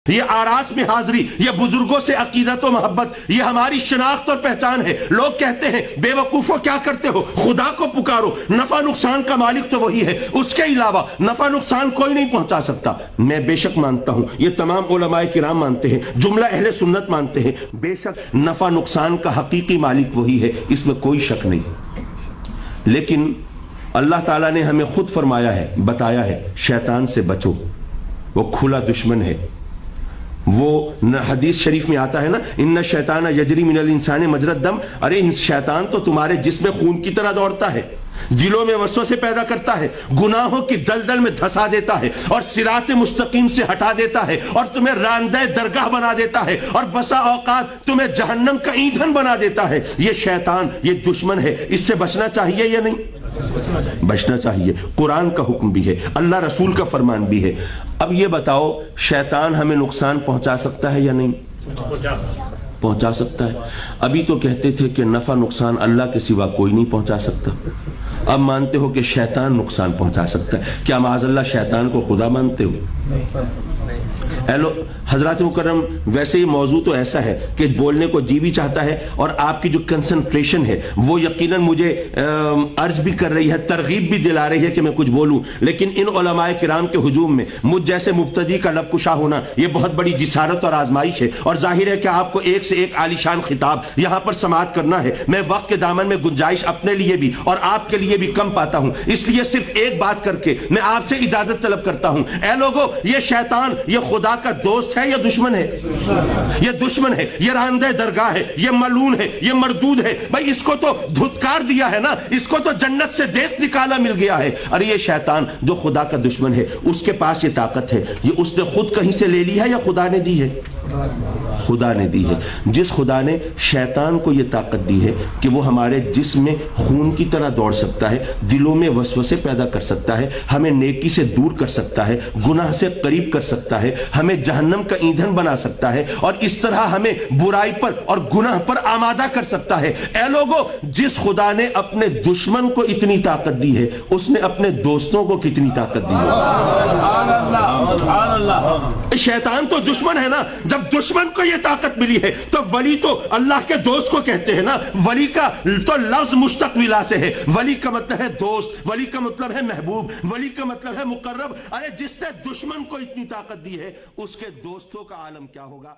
یہ آراس میں حاضری، یہ بزرگوں سے عقیدت و محبت، یہ ہماری شناخت اور پہچان ہے۔ لوگ کہتے ہیں بے وقوفوں کیا کرتے ہو، خدا کو پکارو، نفع نقصان کا مالک تو وہی ہے، اس کے علاوہ نفع نقصان کوئی نہیں پہنچا سکتا۔ میں بے شک مانتا ہوں، یہ تمام علماء کرام مانتے ہیں، جملہ اہل سنت مانتے ہیں، بے شک نفع نقصان کا حقیقی مالک وہی ہے، اس میں کوئی شک نہیں۔ لیکن اللہ تعالیٰ نے ہمیں خود فرمایا ہے، بتایا ہے، شیطان سے بچو، وہ کھلا دشمن ہے۔ وہ حدیث شریف میں آتا ہے نا، ان شیطان یجری من الانسان مجری الدم، ارے شیطان تو تمہارے جسم خون کی طرح دوڑتا ہے، دلوں میں وسوسے پیدا کرتا ہے، گناہوں کی دلدل میں دھسا دیتا ہے اور صراط مستقیم سے ہٹا دیتا ہے اور تمہیں راندہ درگاہ بنا دیتا ہے اور بسا اوقات تمہیں جہنم کا ایندھن بنا دیتا ہے۔ یہ شیطان، یہ دشمن ہے، اس سے بچنا چاہیے یا نہیں؟ بچنا چاہیے۔ قرآن کا حکم بھی ہے، اللہ رسول کا فرمان بھی ہے۔ اب یہ بتاؤ، شیطان ہمیں نقصان پہنچا سکتا ہے یا نہیں؟ پہنچا سکتا ہے۔ ابھی تو کہتے تھے کہ نفع نقصان اللہ کے سوا کوئی نہیں پہنچا سکتا، اب مانتے ہو کہ شیطان نقصان پہنچا سکتا ہے۔ کیا معاذ اللہ شیطان کو خدا مانتے ہو؟ ایلو حضرات مکرم، ویسے یہ موضوع تو ایسا ہے کہ بولنے کو جی بھی چاہتا ہے، اور آپ کی جو کنسنٹریشن ہے وہ یقیناً مجھے ارج بھی کر رہی ہے، ترغیب بھی دلا رہی ہے کہ میں کچھ بولوں، لیکن ان علماء کرام کے ہجوم میں مجھ جیسے مبتدی کا لب کشا ہونا یہ بہت بڑی جسارت اور آزمائش ہے، اور ظاہر ہے کہ آپ کو ایک سے ایک عالیشان خطاب یہاں پر سماعت کرنا ہے۔ میں وقت کے دامن میں گنجائش اپنے لیے بھی اور آپ کے لیے بھی کم پاتا ہوں، اس لیے صرف ایک بات کر کے میں آپ سے اجازت طلب کرتا ہوں۔ اے لوگو، یہ شیطان یہ خدا کا دوست ہے یا دشمن ہے؟ یہ دشمن ہے، یہ راندہ درگاہ ہے، یہ ملعون ہے، یہ مردود ہے۔ بھائی اس کو تو دھتکار دیا ہے نا، اس کو تو جنت سے دیس نکالا مل گیا ہے۔ ارے یہ شیطان جو خدا کا دشمن ہے، اس کے پاس یہ طاقت ہے، یہ اس نے خود کہیں سے لے لی ہے یا خدا نے دی ہے؟ خدا نے دی ہے۔ جس خدا نے شیطان کو یہ طاقت دی ہے کہ وہ ہمارے جسم میں خون کی طرح دوڑ سکتا ہے، دلوں میں وسوسے پیدا کر سکتا ہے، ہمیں نیکی سے دور کر سکتا ہے، گناہ سے قریب کر سکتا ہے، ہمیں جہنم کا ایندھن بنا سکتا ہے، اور اس طرح ہمیں برائی پر اور گناہ پر آمادہ کر سکتا ہے۔ اے لوگو، جس خدا نے اپنے دشمن کو اتنی طاقت دی ہے، اس نے اپنے دوستوں کو کتنی طاقت دی ہے؟ شیطان تو دشمن ہے نا، جب دشمن کو یہ طاقت ملی ہے تو ولی تو اللہ کے دوست کو کہتے ہیں نا۔ ولی کا تو لفظ مشتق ولا سے ہے، ولی کا مطلب ہے دوست، ولی کا مطلب ہے محبوب، ولی کا مطلب ہے مقرب۔ ارے جس نے دشمن کو اتنی طاقت دی ہے، اس کے دوستوں کا عالم کیا ہوگا؟